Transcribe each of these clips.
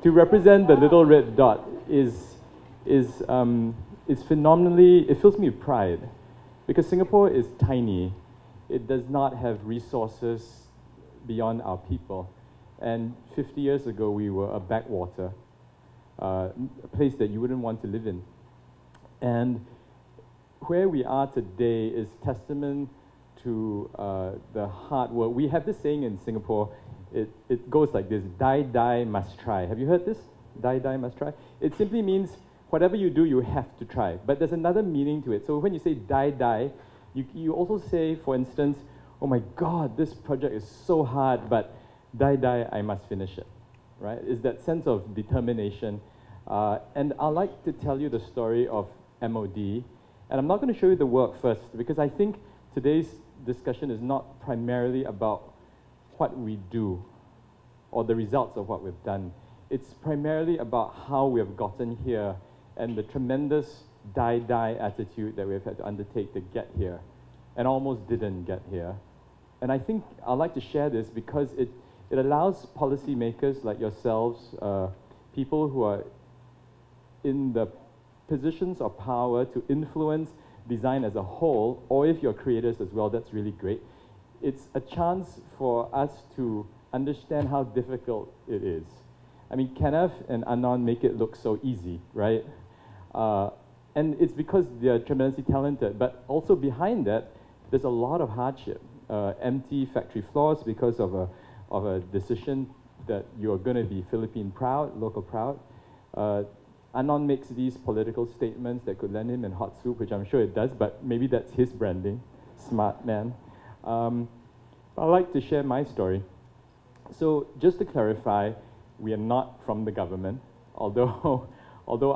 to represent the little red dot is phenomenally, it fills me with pride. Because Singapore is tiny. It does not have resources beyond our people. And 50 years ago, we were a backwater, a place that you wouldn't want to live in. And where we are today is testament to the hard work. We have this saying in Singapore, it goes like this: die, die, must try. Have you heard this? Die, die, must try. It simply means whatever you do, you have to try. But there's another meaning to it. So when you say die, die, you also say, for instance, oh my God, this project is so hard, but die, die, I must finish it, right? It's that sense of determination. And I'd like to tell you the story of MOD. And I'm not going to show you the work first, because I think today's discussion is not primarily about what we do or the results of what we've done. It's primarily about how we have gotten here and the tremendous die-die attitude that we've had to undertake to get here and almost didn't get here. And I think I'd like to share this because it allows policymakers like yourselves, people who are in the positions of power to influence design as a whole, or if you're creators as well, that's really great. It's a chance for us to understand how difficult it is. I mean, Kenneth and Anon make it look so easy, right? And it's because they're tremendously talented, but also behind that, there's a lot of hardship. Empty factory floors because of a decision that you're going to be Philippine proud, local proud. Anon makes these political statements that could land him in hot soup, which I'm sure it does, but maybe that's his branding. Smart man. I'd like to share my story. So just to clarify, we are not from the government, although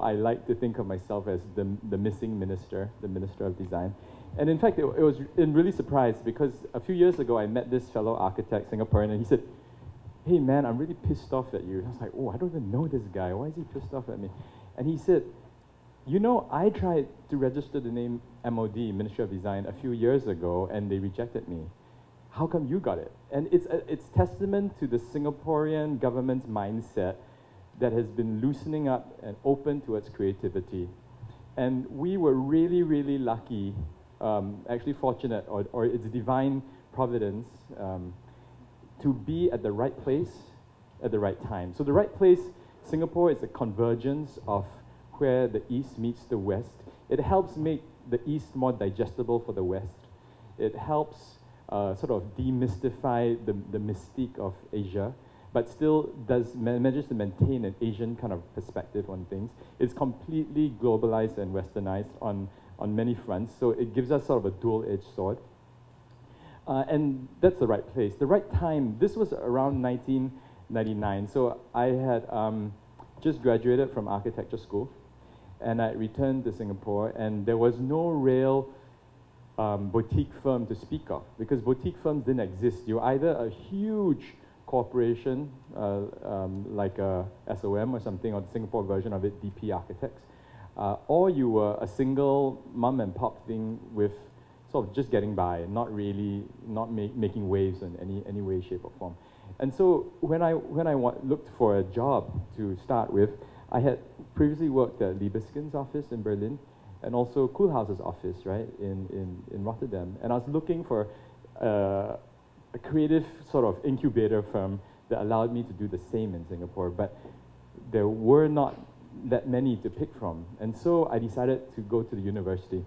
I like to think of myself as the missing minister, the Minister of Design. And in fact, I'm really surprised because a few years ago, I met this fellow architect, Singaporean, and he said, hey man, I'm really pissed off at you. I was like, oh, I don't even know this guy. Why is he pissed off at me? And he said, you know, I tried to register the name MOD, Ministry of Design, a few years ago, and they rejected me. How come you got it? And it's testament to the Singaporean government's mindset that has been loosening up and open towards creativity. And we were really, really lucky, actually fortunate, or it's divine providence, to be at the right place at the right time. So the right place, Singapore, is a convergence of where the East meets the West. It helps make the East more digestible for the West. It helps sort of demystify the mystique of Asia, but still manages to maintain an Asian kind of perspective on things. It's completely globalized and westernized on many fronts, so it gives us sort of a dual-edged sword. And that's the right place. The right time, this was around 1999, so I had just graduated from architecture school, and I returned to Singapore, and there was no real boutique firm to speak of, because boutique firms didn't exist. You're either a huge corporation like SOM or something, or the Singapore version of it, DP Architects, or you were a single mom and pop thing with sort of just getting by, not making waves in any way, shape, or form. And so when I looked for a job to start with, I had previously worked at Liebeskin's office in Berlin, and also Koolhaas's office, right, in Rotterdam. And I was looking for a creative sort of incubator firm that allowed me to do the same in Singapore, but there were not that many to pick from. And so I decided to go to the university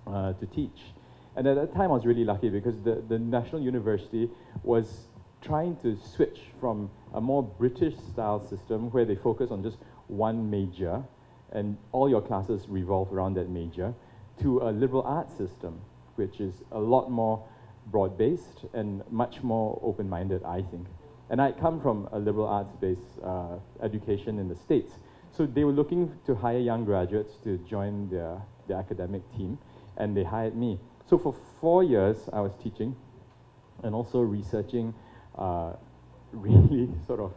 to teach. And at that time, I was really lucky because the National University was trying to switch from a more British-style system where they focus on just one major, and all your classes revolve around that major, to a liberal arts system, which is a lot more broad-based and much more open-minded, I think. And I come from a liberal arts-based education in the States. So they were looking to hire young graduates to join their academic team, and they hired me. So for 4 years, I was teaching and also researching really sort of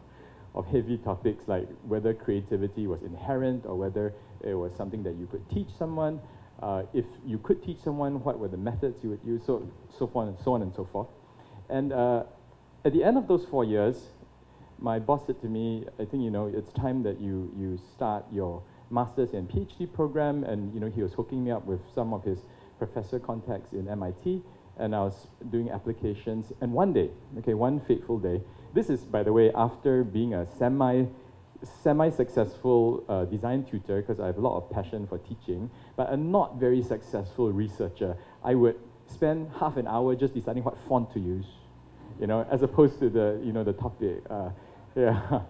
heavy topics like whether creativity was inherent or whether it was something that you could teach someone. If you could teach someone, what were the methods you would use, so on and so forth. And at the end of those 4 years, my boss said to me, I think, it's time that you start your master's and PhD program, and, he was hooking me up with some of his professor contacts in MIT, and I was doing applications, and one day, one fateful day, this is, by the way, after being a semi-successful design tutor, because I have a lot of passion for teaching, but a not very successful researcher. I would spend half an hour just deciding what font to use, as opposed to the topic. Yeah.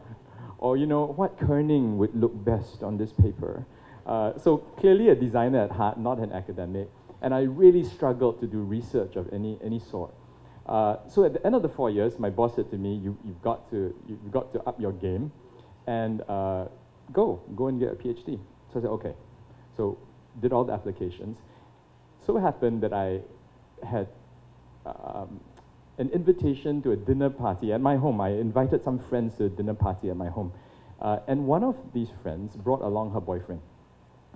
Or, what kerning would look best on this paper. So clearly a designer at heart, not an academic. And I really struggled to do research of any sort. So at the end of the 4 years, my boss said to me, you've got to up your game and go and get a PhD. So I said, okay. So did all the applications. So it happened that I had an invitation to a dinner party at my home. I invited some friends to a dinner party at my home. And one of these friends brought along her boyfriend.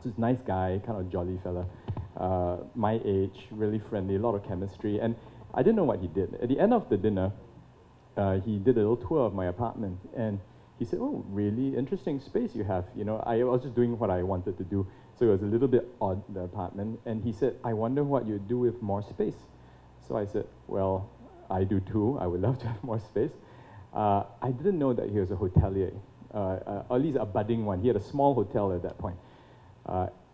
This nice guy, kind of jolly fella, my age, really friendly, a lot of chemistry. And I didn't know what he did. At the end of the dinner, he did a little tour of my apartment. And he said, oh, really interesting space you have. I was just doing what I wanted to do. So it was a little bit odd, the apartment. And he said, I wonder what you'd do with more space. So I said, well, I do too. I would love to have more space. I didn't know that he was a hotelier, or at least a budding one. He had a small hotel at that point.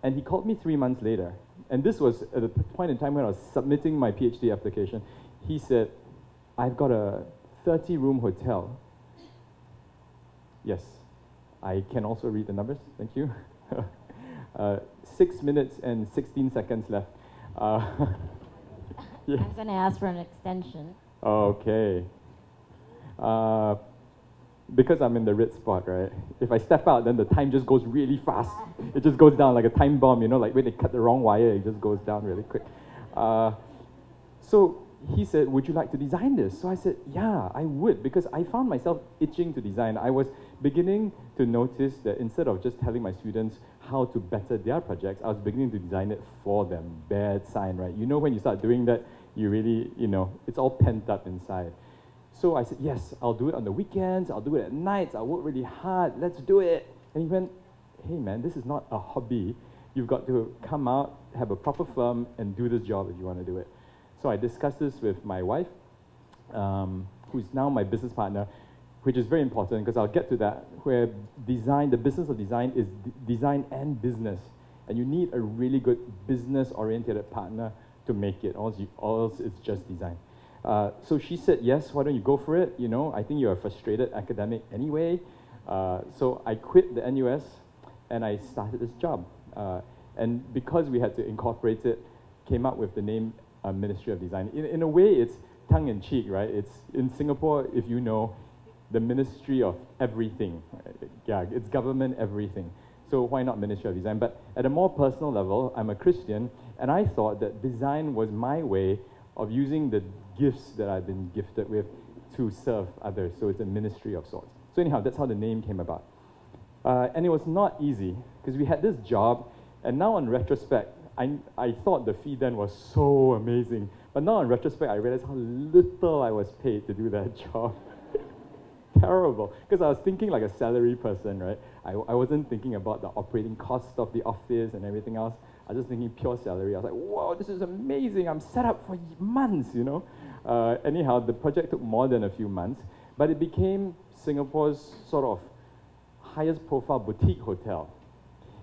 And he called me 3 months later. And this was at the point in time when I was submitting my PhD application. He said, I've got a 30-room hotel. Yes, I can also read the numbers. Thank you. 6 minutes and 16 seconds left. Yeah. I'm going to ask for an extension. Okay. Because I'm in the red spot, right? If I step out, then the time just goes really fast. It just goes down like a time bomb, like when they cut the wrong wire, it just goes down really quick. So he said, would you like to design this? So I said, yeah, I would, because I found myself itching to design. I was beginning to notice that instead of just telling my students how to better their projects, I was beginning to design it for them. Bad sign, right? When you start doing that, you really, it's all pent up inside. So I said, yes, I'll do it on the weekends, I'll do it at nights, I'll work really hard, let's do it. And he went, hey man, this is not a hobby. You've got to come out, have a proper firm, and do this job if you want to do it. So I discussed this with my wife, who's now my business partner, which is very important because I'll get to that, where design, the business of design is design and business. And you need a really good business-oriented partner to make it, or else it's just design. So she said, yes, why don't you go for it? I think you're a frustrated academic anyway. So I quit the NUS and I started this job. And because we had to incorporate it, came up with the name Ministry of Design. In a way, it's tongue-in-cheek, right? It's in Singapore, if you know, the Ministry of Everything. Yeah, it's government everything. So why not Ministry of Design? But at a more personal level, I'm a Christian, and I thought that design was my way of using the gifts that I've been gifted with to serve others. So it's a ministry of sorts. So anyhow, that's how the name came about. And it was not easy, because we had this job, and now in retrospect, I thought the fee then was so amazing. But now in retrospect, I realized how little I was paid to do that job. Terrible, because I was thinking like a salary person, right? I wasn't thinking about the operating costs of the office and everything else. I was just thinking pure salary. I was like, whoa, this is amazing. I'm set up for months, Anyhow, the project took more than a few months, but it became Singapore's sort of highest profile boutique hotel.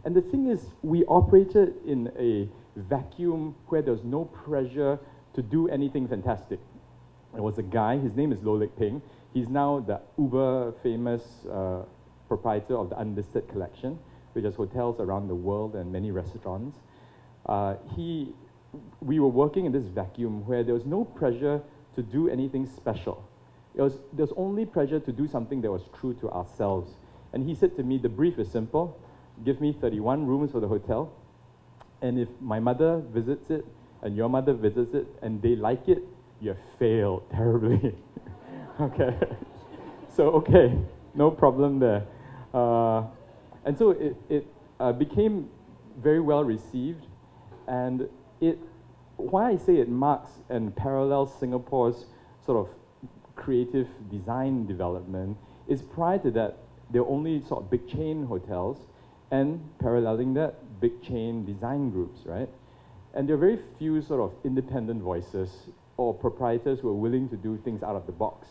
And the thing is, we operated in a vacuum where there was no pressure to do anything fantastic. There was a guy, his name is Loh Lik Peng. He's now the uber famous proprietor of the Unlisted Collection, which has hotels around the world and many restaurants. We were working in this vacuum where there was no pressure to do anything special. There was only pressure to do something that was true to ourselves. And he said to me, the brief is simple. Give me 31 rooms for the hotel, and if my mother visits it, and your mother visits it, and they like it, you have failed terribly. Okay. So, okay, no problem there. And so it became very well received, and why I say it marks and parallels Singapore's sort of creative design development is prior to that, there were only sort of big chain hotels, and paralleling that, big chain design groups, right? And there are very few sort of independent voices or proprietors who are willing to do things out of the box.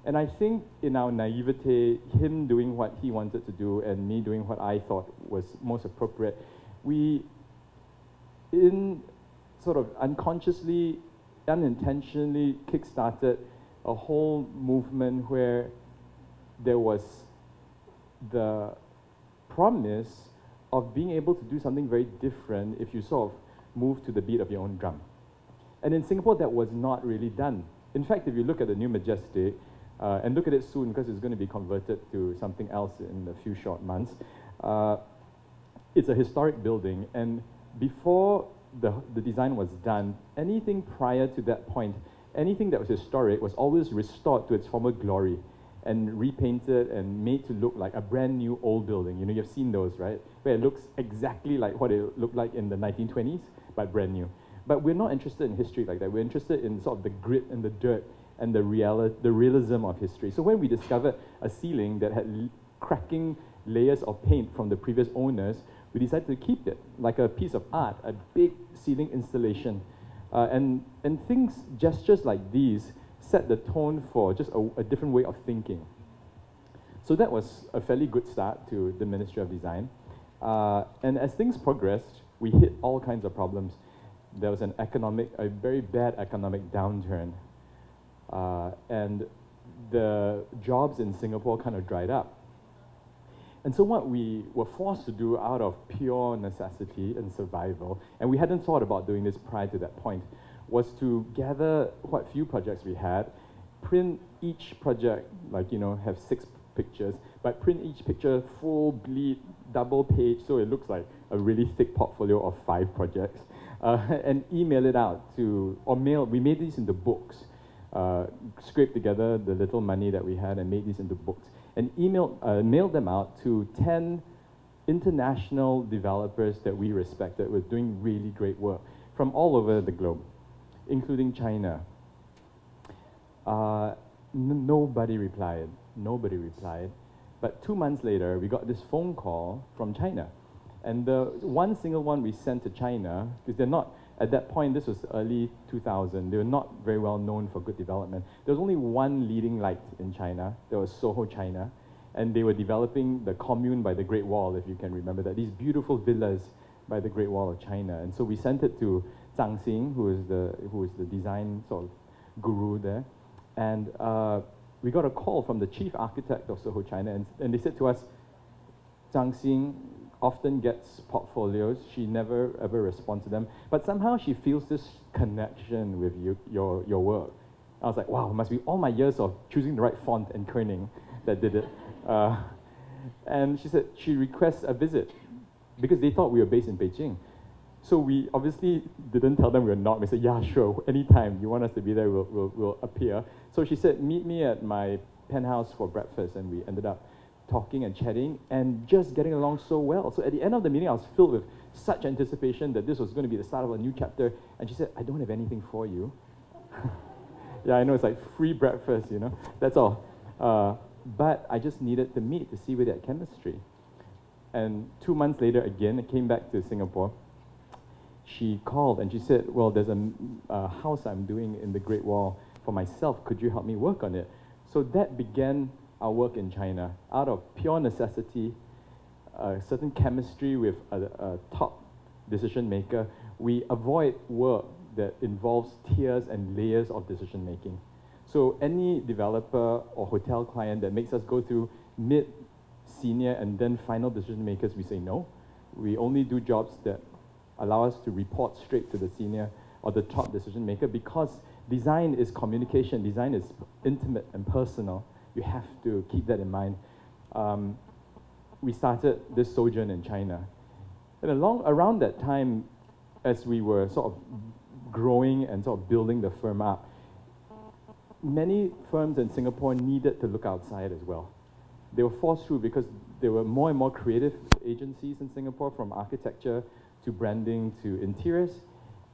And I think in our naivete, him doing what he wanted to do and me doing what I thought was most appropriate, we, in sort of unconsciously, unintentionally kickstarted a whole movement where there was the promise of being able to do something very different if you sort of move to the beat of your own drum. And in Singapore, that was not really done. In fact, if you look at the new Majestic, and look at it soon because it's going to be converted to something else in a few short months, it's a historic building, and before the design was done, anything prior to that point, anything that was historic was always restored to its former glory and repainted and made to look like a brand new old building. You know, you've seen those, right? Where it looks exactly like what it looked like in the 1920s, but brand new. But we're not interested in history like that. We're interested in sort of the grit and the dirt and the realism of history. So when we discovered a ceiling that had cracking layers of paint from the previous owners, we decided to keep it like a piece of art, a big ceiling installation. And gestures like these set the tone for just a different way of thinking. So that was a fairly good start to the Ministry of Design. And as things progressed, we hit all kinds of problems. There was a very bad economic downturn. And the jobs in Singapore kind of dried up. And so what we were forced to do out of pure necessity and survival, and we hadn't thought about doing this prior to that point, was to gather what few projects we had, print each project, like, you know, have 6 pictures, but print each picture full bleed, double page, so it looks like a really thick portfolio of 5 projects, and email it out to, or mail, we made these into books. Scraped together the little money that we had and made these into books, and mailed them out to 10 international developers that we respected were doing really great work from all over the globe, including China. Nobody replied. But 2 months later, we got this phone call from China. And the one single one we sent to China, because they're not, at that point, this was early 2000, they were not very well known for good development. There was only one leading light in China, there was Soho, China, and they were developing the commune by the Great Wall, if you can remember that, these beautiful villas by the Great Wall of China. And so we sent it to Zhang Xing, who is the design sort of guru there. And we got a call from the chief architect of Soho, China, and they said to us, Zhang Xing often gets portfolios, she never ever responds to them, but somehow she feels this connection with your work. I was like, wow, it must be all my years of choosing the right font and kerning that did it. And she said she requests a visit because they thought we were based in Beijing. So we obviously didn't tell them we were not. We said, yeah, sure, anytime you want us to be there, we'll appear. So she said, meet me at my penthouse for breakfast, and we ended up talking and chatting and just getting along so well. So at the end of the meeting, I was filled with such anticipation that this was going to be the start of a new chapter. And she said, I don't have anything for you. Yeah, I know, it's like free breakfast, you know, that's all. But I just needed to meet to see with that chemistry. And 2 months later, again, I came back to Singapore. She called and she said, well, there's a house I'm doing in the Great Wall for myself. Could you help me work on it? So that began our work in China. Out of pure necessity, a certain chemistry with a top decision maker, we avoid work that involves tiers and layers of decision making. So any developer or hotel client that makes us go through mid, senior, and then final decision makers, we say no. We only do jobs that allow us to report straight to the senior or the top decision maker, because design is communication, design is intimate and personal. You have to keep that in mind. We started this sojourn in China. And around that time, as we were sort of growing and sort of building the firm up, many firms in Singapore needed to look outside as well. They were forced through because there were more and more creative agencies in Singapore, from architecture to branding to interiors,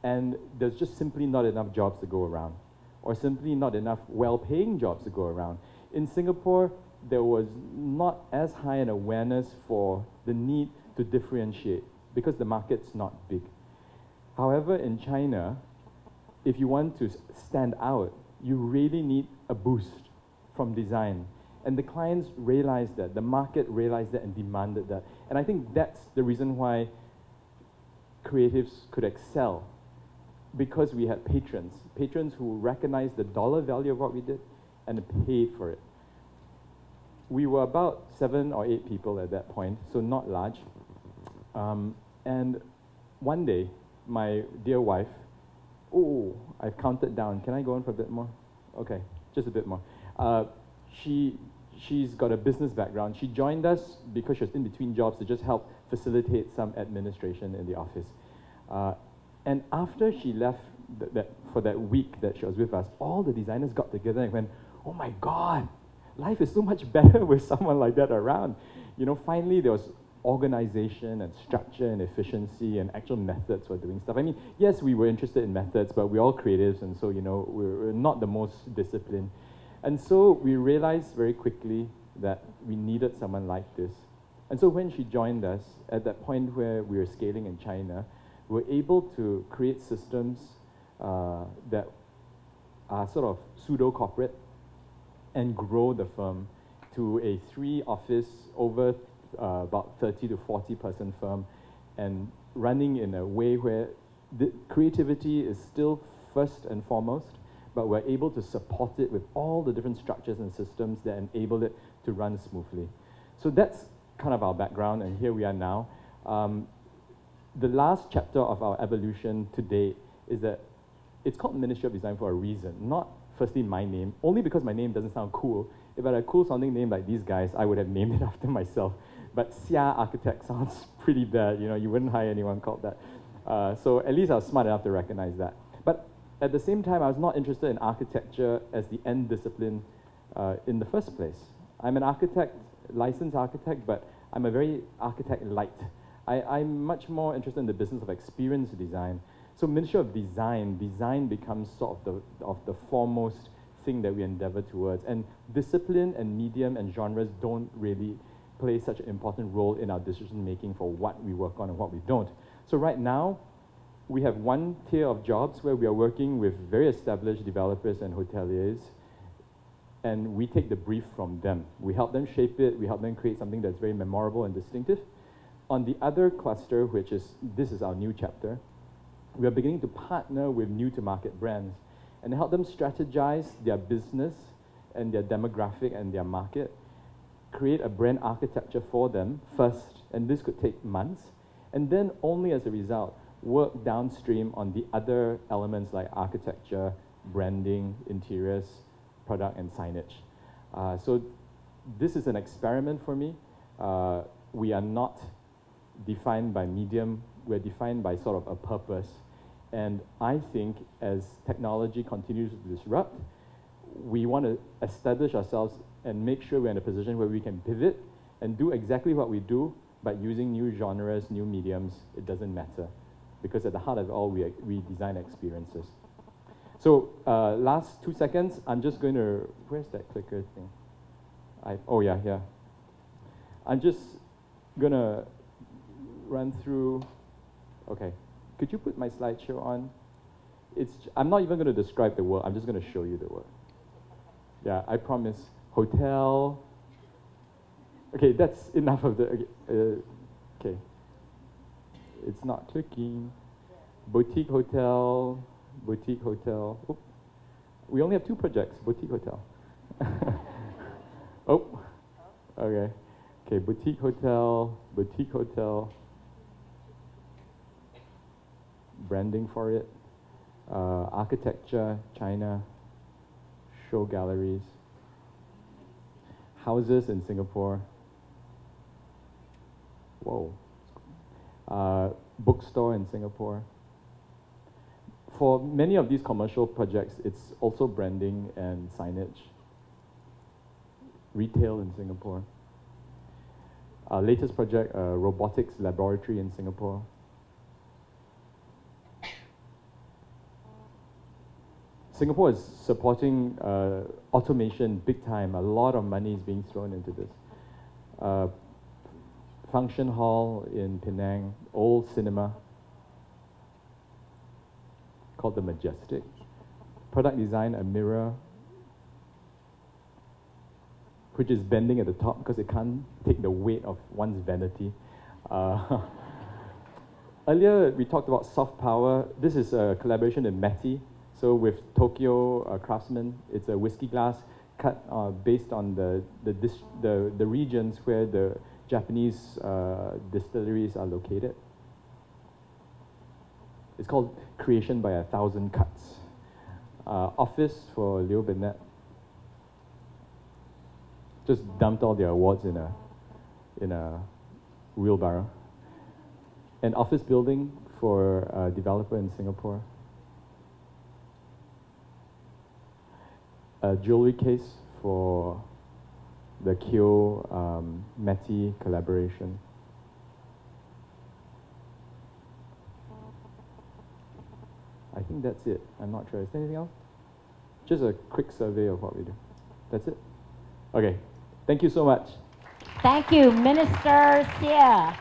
and there's just simply not enough jobs to go around, or simply not enough well-paying jobs to go around. In Singapore, there was not as high an awareness for the need to differentiate because the market's not big. However, in China, if you want to stand out, you really need a boost from design. And the clients realized that, the market realized that and demanded that. And I think that's the reason why creatives could excel, because we had patrons who recognized the dollar value of what we did and paid for it. We were about 7 or 8 people at that point, so not large. And one day, my dear wife, oh, I've counted down. Can I go on for a bit more? Okay, just a bit more. She's got a business background. She joined us because she was in between jobs to just help facilitate some administration in the office. And after she left for that week that she was with us, all the designers got together and went, oh my God, life is so much better with someone like that around. You know, finally there was organization and structure and efficiency and actual methods for doing stuff. I mean, yes, we were interested in methods, but we're all creatives, and so, you know, we're not the most disciplined. And so we realized very quickly that we needed someone like this. And so when she joined us, at that point where we were scaling in China, we were able to create systems that are sort of pseudo-corporate and grow the firm to a 3-office, over about 30 to 40 person firm, and running in a way where the creativity is still first and foremost, but we're able to support it with all the different structures and systems that enable it to run smoothly. So that's kind of our background, and here we are now. The last chapter of our evolution to date is that it's called Ministry of Design for a reason, not firstly my name, only because my name doesn't sound cool. If I had a cool sounding name like these guys, I would have named it after myself. But Seah Architect sounds pretty bad, you know, you wouldn't hire anyone called that. So at least I was smart enough to recognize that. But at the same time, I was not interested in architecture as the end discipline in the first place. I'm an architect, licensed architect, but I'm a very architect light. I'm much more interested in the business of experience design. So Ministry of Design becomes sort of the foremost thing that we endeavor towards. And discipline and medium and genres don't really play such an important role in our decision making for what we work on and what we don't. So right now, we have one tier of jobs where we are working with very established developers and hoteliers, and we take the brief from them. We help them shape it, we help them create something that's very memorable and distinctive. On the other cluster, which is, this is our new chapter, we are beginning to partner with new-to-market brands and help them strategize their business and their demographic and their market, create a brand architecture for them first, and this could take months, and then only as a result, work downstream on the other elements like architecture, branding, interiors, product, and signage. So this is an experiment for me. We are not defined by medium, we're defined by sort of a purpose. And I think as technology continues to disrupt, we want to establish ourselves and make sure we're in a position where we can pivot and do exactly what we do, but using new genres, new mediums, it doesn't matter. Because at the heart of it all, we design experiences. So last 2 seconds, I'm just going to, where's that clicker thing? Oh yeah, yeah. I'm just going to run through, okay. Could you put my slideshow on? I'm not even going to describe the work, I'm just going to show you the work. Yeah, I promise. Hotel. Okay, that's enough of the, okay. It's not clicking. Boutique hotel, boutique hotel. Oop. We only have 2 projects, boutique hotel. Oh, okay. Okay, boutique hotel, branding for it, architecture, China, show galleries, houses in Singapore. Whoa. Bookstore in Singapore. For many of these commercial projects, it's also branding and signage. Retail in Singapore. Our latest project, robotics laboratory in Singapore. Singapore is supporting automation big time. A lot of money is being thrown into this. Function hall in Penang, old cinema called the Majestic. Product design, a mirror which is bending at the top because it can't take the weight of one's vanity. Earlier, we talked about soft power. This is a collaboration in Meti. So with Tokyo Craftsman, it's a whiskey glass cut based on the regions where the Japanese distilleries are located. It's called Creation by 1,000 Cuts. Office for Leo Burnett. Just dumped all their awards in a wheelbarrow. An office building for a developer in Singapore. A jewelry case for the Kyo Meti collaboration. I think that's it. I'm not sure. Is there anything else? Just a quick survey of what we do. That's it? Okay. Thank you so much. Thank you, Minister Seah.